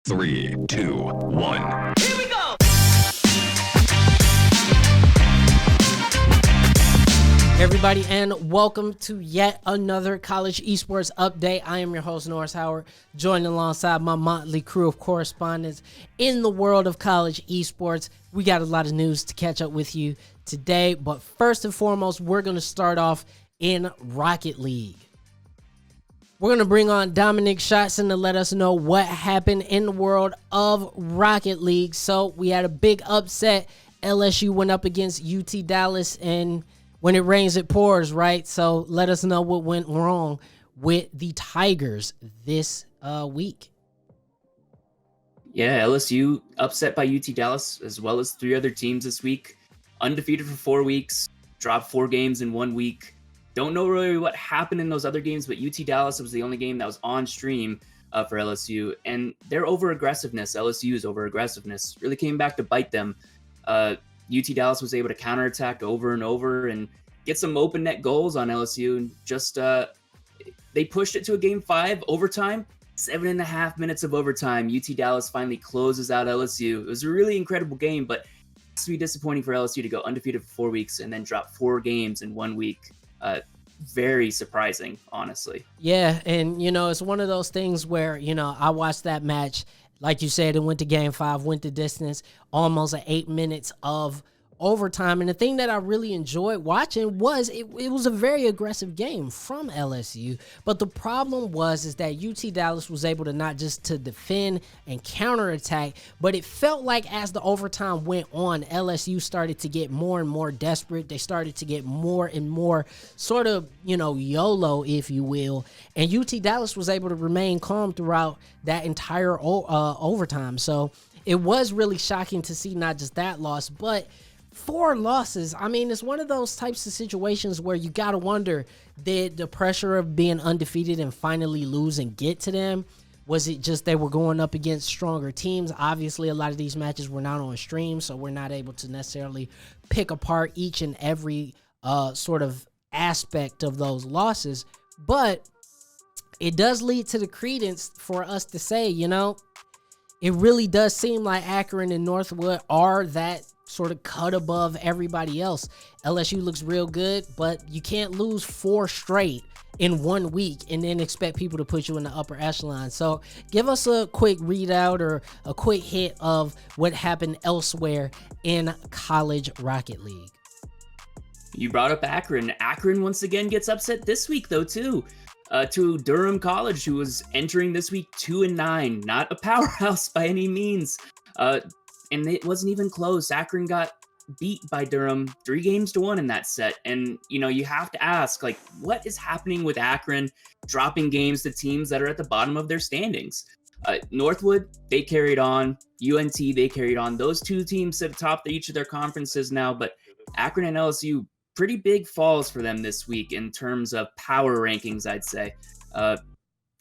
3, 2, 1. Here we go! Everybody, and welcome to yet another College Esports update. I am your host, Norris Howard, joined alongside my motley crew of correspondents in the world of college esports. We got a lot of news to catch up with you today, but first and foremost, we're going to start off in Rocket League. We're going to bring on Dominic Shotson to let us know what happened in the world of Rocket League. So we had a big upset. LSU went up against UT Dallas, and when it rains, it pours, right? So let us know what went wrong with the Tigers this week. Yeah, LSU upset by UT Dallas as well as 3 other teams this week. Undefeated for 4 weeks, dropped 4 games in 1 week. Don't know really what happened in those other games, but UT Dallas was the only game that was on stream for LSU. And their over-aggressiveness, LSU's over-aggressiveness, really came back to bite them. UT Dallas was able to counterattack over and over and get some open net goals on LSU. And just they pushed it to a game 5 overtime, 7.5 minutes of overtime. UT Dallas finally closes out LSU. It was a really incredible game, but it's to be disappointing for LSU to go undefeated for 4 weeks and then drop 4 games in 1 week. Very surprising, honestly. Yeah, and, it's one of those things where, I watched that match. Like you said, it went to game 5, went the distance, almost 8 minutes of overtime. And the thing that I really enjoyed watching was it was a very aggressive game from LSU. But the problem is that UT Dallas was able to not just to defend and counterattack, but it felt like as the overtime went on, LSU started to get more and more desperate. They started to get more and more sort of, YOLO, if you will. And UT Dallas was able to remain calm throughout that entire overtime. So it was really shocking to see not just that loss, but 4 losses. I mean, it's one of those types of situations where you got to wonder, did the pressure of being undefeated and finally lose and get to them? Was it just they were going up against stronger teams? Obviously, a lot of these matches were not on stream, so we're not able to necessarily pick apart each and every sort of aspect of those losses. But it does lead to the credence for us to say, it really does seem like Akron and Northwood are that sort of cut above everybody else. LSU looks real good, but you can't lose 4 straight in 1 week and then expect people to put you in the upper echelon. So give us a quick readout or a quick hit of what happened elsewhere in College Rocket League. You brought up Akron. Akron once again gets upset this week, though, too. To Durham College, who was entering this week 2-9. Not a powerhouse by any means. And it wasn't even close. Akron got beat by Durham 3-1 in that set. And, you have to ask, what is happening with Akron dropping games to teams that are at the bottom of their standings? Northwood, they carried on. UNT, they carried on. Those 2 teams sit atop each of their conferences now. But Akron and LSU, pretty big falls for them this week in terms of power rankings, I'd say.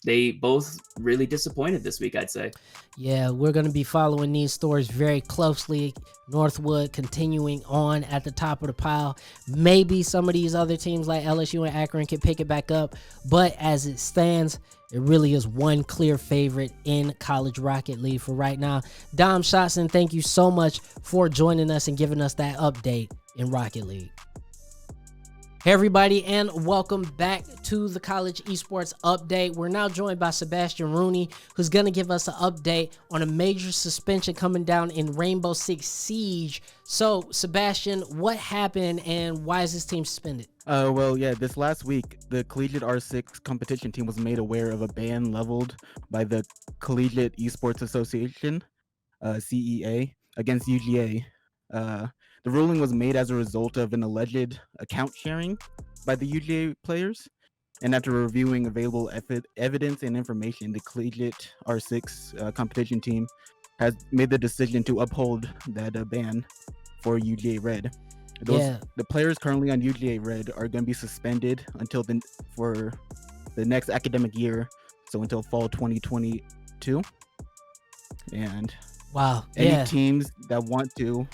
They both really disappointed this week, I'd say. Yeah, we're going to be following these stories very closely. Northwood continuing on at the top of the pile. Maybe some of these other teams like LSU and Akron can pick it back up. But as it stands, it really is one clear favorite in College Rocket League for right now. Dom Shotson, thank you so much for joining us and giving us that update in Rocket League. Hey everybody, and welcome back to the College Esports update. We're now joined by Sebastian Rooney, who's going to give us an update on a major suspension coming down in Rainbow Six Siege. So, Sebastian, what happened and why is this team suspended? This last week, the Collegiate R6 competition team was made aware of a ban leveled by the Collegiate Esports Association, CEA, against UGA. The ruling was made as a result of an alleged account sharing by the UGA players. And after reviewing available evidence and information, the Collegiate R6 competition team has made the decision to uphold that ban for UGA Red. The players currently on UGA Red are going to be suspended until for the next academic year, so until fall 2022. And wow, any teams that want to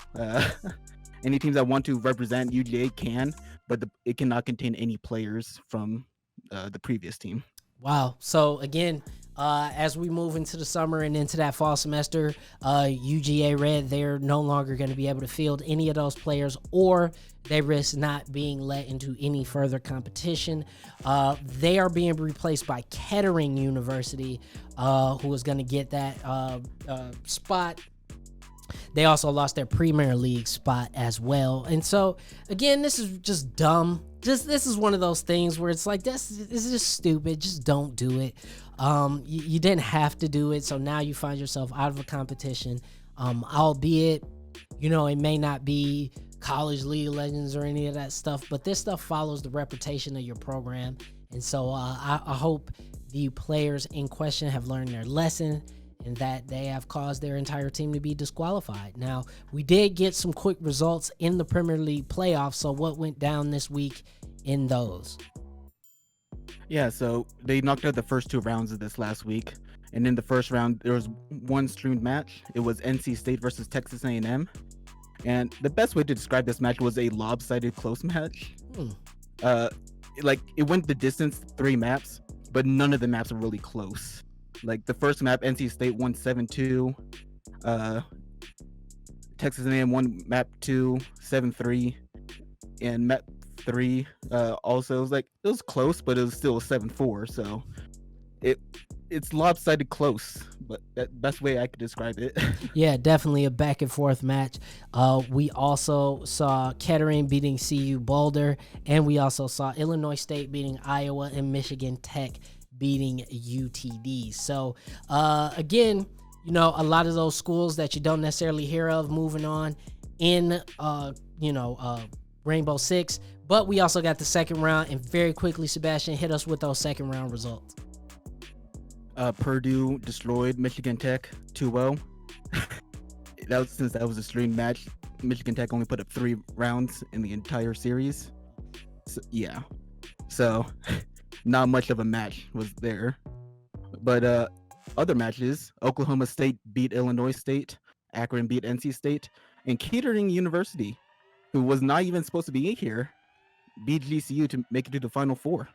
represent UGA can, but it cannot contain any players from the previous team. Wow. So again, as we move into the summer and into that fall semester, UGA Red, they're no longer going to be able to field any of those players, or they risk not being let into any further competition. They are being replaced by Kettering University, who is going to get that spot. They also lost their Premier League spot as well. And so, again, this is just dumb. This is one of those things where it's like, this is just stupid. Just don't do it. You didn't have to do it, so now you find yourself out of a competition. Albeit, it may not be College League of Legends or any of that stuff, but this stuff follows the reputation of your program. And so I hope the players in question have learned their lesson and that they have caused their entire team to be disqualified. Now, we did get some quick results in the Premier League playoffs, so what went down this week in those? Yeah, so they knocked out the first 2 rounds of this last week. And in the first round, there was one streamed match. It was NC State versus Texas A&M. And the best way to describe this match was a lopsided close match. It went the distance, 3 maps, but none of the maps were really close. Like the first map, NC State won 7-2. Texas A&M won map 2, 7-3. And map 3 also it was close, but it was still 7-4. So it's lopsided close, but that's the best way I could describe it. Yeah, definitely a back and forth match. We also saw Kettering beating CU Boulder, and we also saw Illinois State beating Iowa and Michigan Tech beating UTD. So again, a lot of those schools that you don't necessarily hear of moving on in Rainbow Six, but we also got the second round, and very quickly, Sebastian, hit us with those second round results. Purdue destroyed Michigan Tech 2-0. Since that was a streamed match, Michigan Tech only put up 3 rounds in the entire series. So not much of a match was there. But other matches, Oklahoma State beat Illinois State, Akron beat NC State, and Kettering University, who was not even supposed to be here, beat GCU to make it to the Final Four.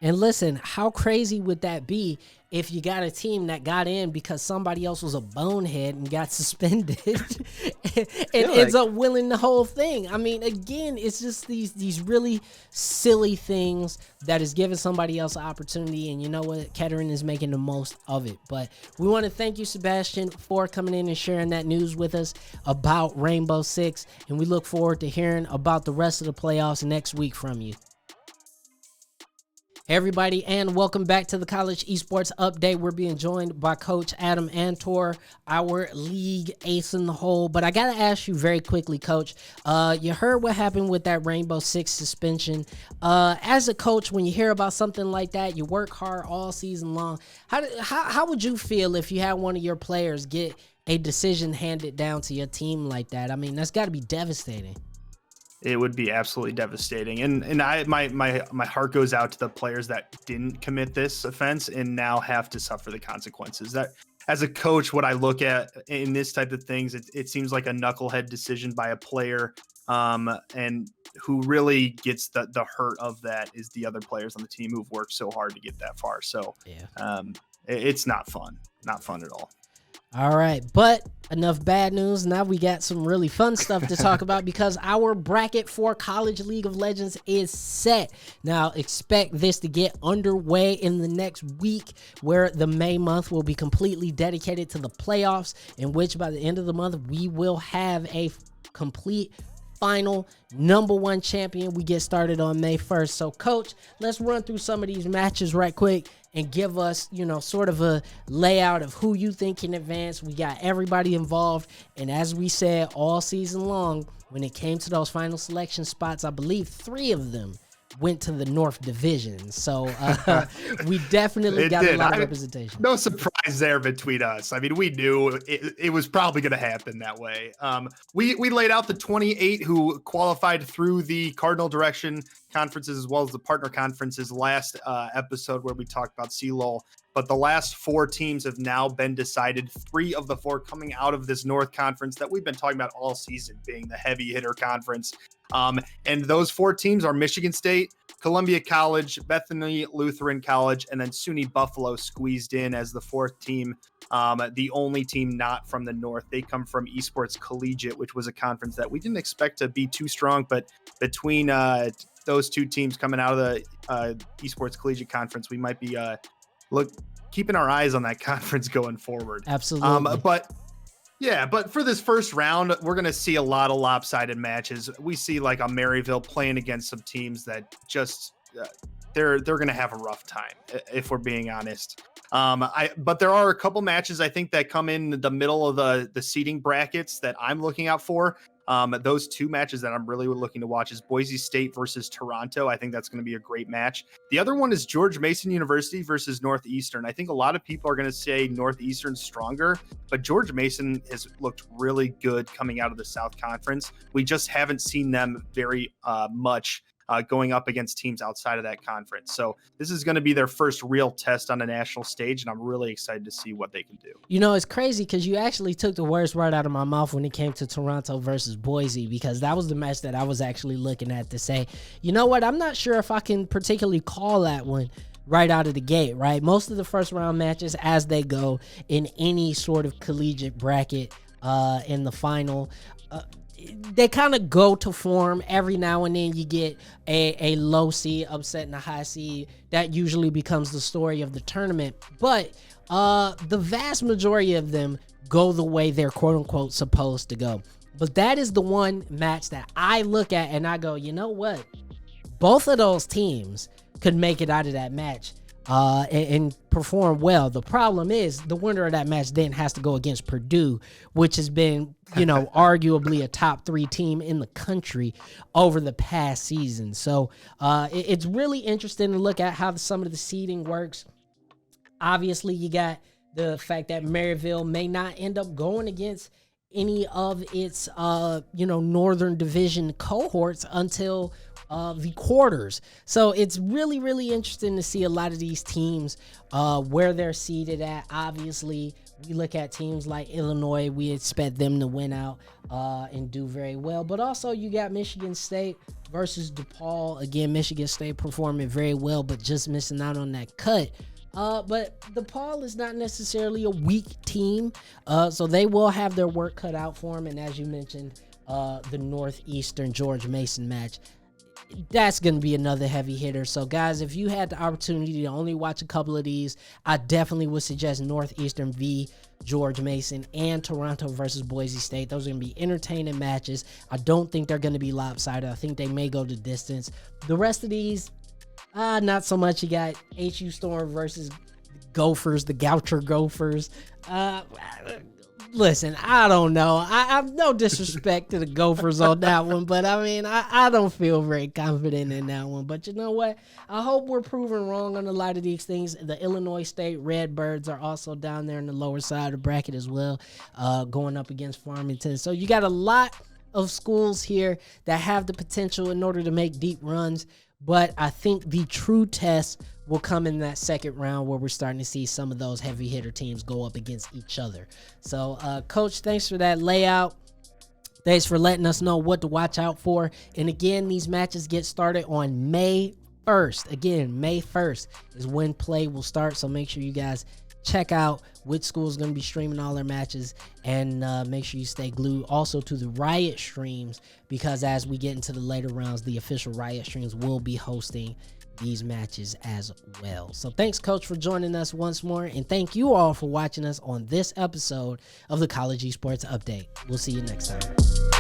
And listen, how crazy would that be if you got a team that got in because somebody else was a bonehead and got suspended and ends up winning the whole thing? I mean, again, it's just these really silly things that is giving somebody else an opportunity. And you know what? Kettering is making the most of it. But we want to thank you, Sebastian, for coming in and sharing that news with us about Rainbow Six. And we look forward to hearing about the rest of the playoffs next week from you. Hey everybody, and welcome back to the College Esports Update. We're being joined by Coach Adam Antor, our league ace in the hole. But I got to ask you very quickly, Coach, you heard what happened with that Rainbow Six suspension. As a coach, when you hear about something like that, you work hard all season long. How would you feel if you had one of your players get a decision handed down to your team like that? I mean, that's got to be devastating. It would be absolutely devastating. And my heart goes out to the players that didn't commit this offense and now have to suffer the consequences. That, as a coach, what I look at in this type of things, it seems like a knucklehead decision by a player, and who really gets the hurt of that is the other players on the team who've worked so hard to get that far. So it's not fun at all. All right, but enough bad news. Now we got some really fun stuff to talk about because our bracket for College League of Legends is set. Now expect this to get underway in the next week, where the May month will be completely dedicated to the playoffs, in which by the end of the month we will have a complete final #1 champion. We get started on May 1st. So Coach, let's run through some of these matches right quick and give us, sort of a layout of who you think can advance. We got everybody involved. And as we said all season long, when it came to those final selection spots, I believe 3 of them went to the North Division. So we definitely got a lot of representation. No surprise there between us. I mean, we knew it was probably going to happen that way. We laid out the 28 who qualified through the Cardinal Direction conferences as well as the partner conferences last episode, where we talked about CLOL but the last 4 teams have now been decided. 3 of the 4 coming out of this North Conference that we've been talking about all season being the heavy hitter conference. And those 4 teams are Michigan State, Columbia College, Bethany Lutheran College, and then SUNY Buffalo squeezed in as the 4th team. The only team not from the North. They come from Esports Collegiate, which was a conference that we didn't expect to be too strong, but between those 2 teams coming out of the Esports Collegiate Conference, we might be keeping our eyes on that conference going forward. Absolutely. But for this first round, we're going to see a lot of lopsided matches. We see like a Maryville playing against some teams that just they're going to have a rough time, if we're being honest. But there are a couple matches I think that come in the middle of the seeding brackets that I'm looking out for. Those 2 matches that I'm really looking to watch is Boise State versus Toronto. I think that's going to be a great match. The other one is George Mason University versus Northeastern. I think a lot of people are going to say Northeastern's stronger, but George Mason has looked really good coming out of the South Conference. We just haven't seen them very much going up against teams outside of that conference. So this is going to be their first real test on a national stage, and I'm really excited to see what they can do. You know, it's crazy because you actually took the words right out of my mouth when it came to Toronto versus Boise, because that was the match that I was actually looking at to say, you know what, I'm not sure if I can particularly call that one right out of the gate, right? Most of the first round matches as they go in any sort of collegiate bracket in the final, they kind of go to form. Every now and then you get a low seed upsetting a high seed. That usually becomes the story of the tournament. But the vast majority of them go the way they're quote unquote supposed to go. But that is the one match that I look at and I go, you know what? Both of those teams could make it out of that match and perform well. The problem is the winner of that match then has to go against Purdue, which has been, you know, arguably a top 3 team in the country over the past season. So it's really interesting to look at how some of the seeding works. Obviously, you got the fact that Maryville may not end up going against any of its, Northern Division cohorts until the quarters. So it's really, really interesting to see a lot of these teams where they're seated at. Obviously, we look at teams like Illinois. We expect them to win out and do very well. But also you got Michigan State versus DePaul. Again, Michigan State performing very well, but just missing out on that cut. But DePaul is not necessarily a weak team, so they will have their work cut out for them. And as you mentioned, the Northeastern George Mason match, that's going to be another heavy hitter. So, guys, if you had the opportunity to only watch a couple of these, I definitely would suggest Northeastern v. George Mason and Toronto versus Boise State. Those are going to be entertaining matches. I don't think they're going to be lopsided. I think they may go the distance. The rest of these, not so much. You got HU Storm versus Gophers, the Goucher Gophers. Listen, I don't know. I have no disrespect to the Gophers on that one, but I mean, I don't feel very confident in that one. But you know what? I hope we're proven wrong on a lot of these things. The Illinois State Redbirds are also down there in the lower side of the bracket as well, going up against Farmington. So you got a lot of schools here that have the potential in order to make deep runs. But I think the true test will come in that second round where we're starting to see some of those heavy hitter teams go up against each other. So, Coach, thanks for that layout. Thanks for letting us know what to watch out for. And again, these matches get started on May 1st. Again, May 1st is when play will start. So make sure you guys check out which school is going to be streaming all their matches, and make sure you stay glued also to the Riot streams, because as we get into the later rounds, the official Riot streams will be hosting these matches as well. So thanks, Coach, for joining us once more, and thank you all for watching us on this episode of the College Esports Update. We'll see you next time.